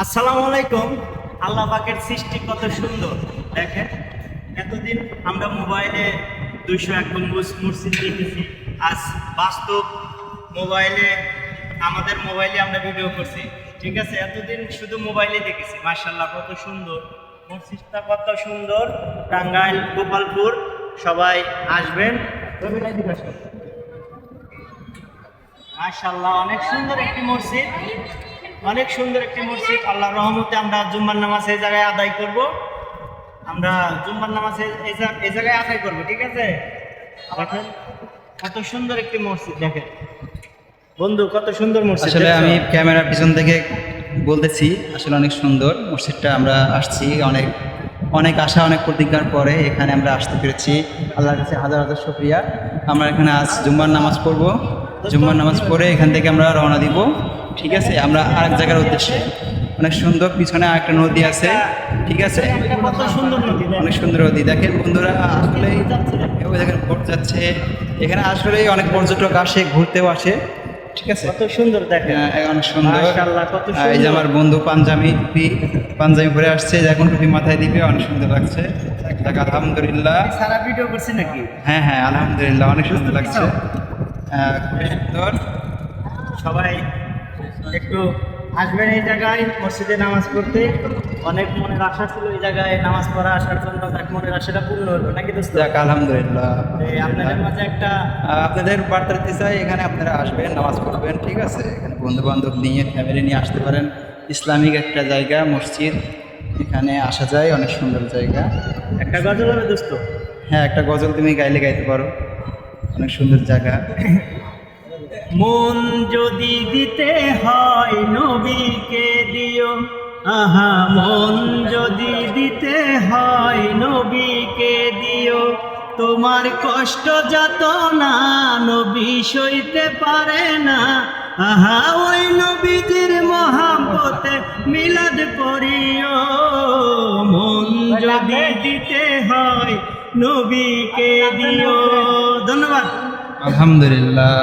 আসসালামু আলাইকুম। আল্লাহ পাকের সৃষ্টি কত সুন্দর দেখেন। এতদিন আমরা মোবাইলে 201 গম্বুজ মসজিদ দেখেছি, আজ বাস্তব মোবাইলে আমাদের মোবাইলে আমরা ভিডিও করছি। ঠিক আছে, এতদিন শুধু মোবাইলে দেখেছি। মাশাআল্লাহ কত সুন্দর মসজিদটা, কত সুন্দর। টাঙ্গাইল, গোপালপুর সবাই আসবেন। মাশাআল্লাহ অনেক সুন্দর একটি মসজিদ, অনেক সুন্দর একটি মসজিদ। আল্লাহর রহমতে আমরা জুম্মার নামাজ এই জায়গায় আদায় করব। আমরা জুম্মার নামাজ এই জায়গায় আদায় করব। ঠিক আছে, দেখেন কত সুন্দর একটি মসজিদ। দেখেন বন্ধু, কত সুন্দর মসজিদ। আসলে আমি ক্যামেরার পিছন থেকে বলতেছি, আসলে অনেক সুন্দর মসজিদটা। আমরা আসছি অনেক অনেক আশা, অনেক প্রতিজ্ঞার পরে এখানে আমরা আসতে পেরেছি। আল্লাহর কাছে হাজার হাজার শুকরিয়া। আমরা এখানে আজ জুম্মার নামাজ পড়বো। জুম্মার নামাজ পড়ে এখান থেকে আমরা রওনা দিব। ঠিক আছে, আমরা আরেক জায়গার উদ্দেশ্যে। অনেক সুন্দর, পিছনে আরেকটা নদী আছে। ঠিক আছে, কত সুন্দর নদী, অনেক সুন্দর নদী। দেখেন বন্ধুরা, আসলেই দেখেন ভোট যাচ্ছে। এখানে আসলেই অনেক পর্যটক আসে, ঘুরতেও আসে। ঠিক আছে, কত সুন্দর দেখেন, অনেক সুন্দর। মাশাআল্লাহ কত এই যে সুন্দর। আমার বন্ধু পাঞ্জাবি পরে আসছে, এখন টুপি মাথায় দিবে, অনেক সুন্দর লাগছে। দেখ, আলহামদুলিল্লাহ। সারা ভিডিও করছি নাকি? হ্যাঁ হ্যাঁ, আলহামদুলিল্লাহ, অনেক সুন্দর লাগছে। খুবই সুন্দর। সবাই একটু আসবেন এই জায়গায় মসজিদে নামাজ পড়তে। অনেক মনের আশা ছিল এই জায়গায় নামাজ পড়া আসার জন্য, তার মনের আশাটা পূর্ণ হলো নাকি দোস্ত? যাক, আলহামদুলিল্লাহ। আপনাদের মাঝে একটা আপনাদের বার্তা দিতে চাই, এখানে আপনারা আসবেন, নামাজ পড়বেন। ঠিক আছে, এখানে বন্ধু বান্ধব নিয়ে, ফ্যামিলি নিয়ে আসতে পারেন। ইসলামিক একটা জায়গা, মসজিদ, এখানে আসা যায়, অনেক সুন্দর জায়গা। একটা গজল হবে দোস্ত? হ্যাঁ, একটা গজল তুমি গাইতে পারো। অনেক সুন্দর জায়গা। মন যদি দিতে হয় নবীকে দিও, আহা মন যদি দিতে হয় নবীকে দিও। তোমার কষ্ট যত না নবী সইতে পারে না, আহা ওই নবীজির মহাব্বতে মিলাদ করিও। মন যদি দিতে হয় নবীকে দিও। ধন্যবাদ। আলহামদুলিল্লাহ।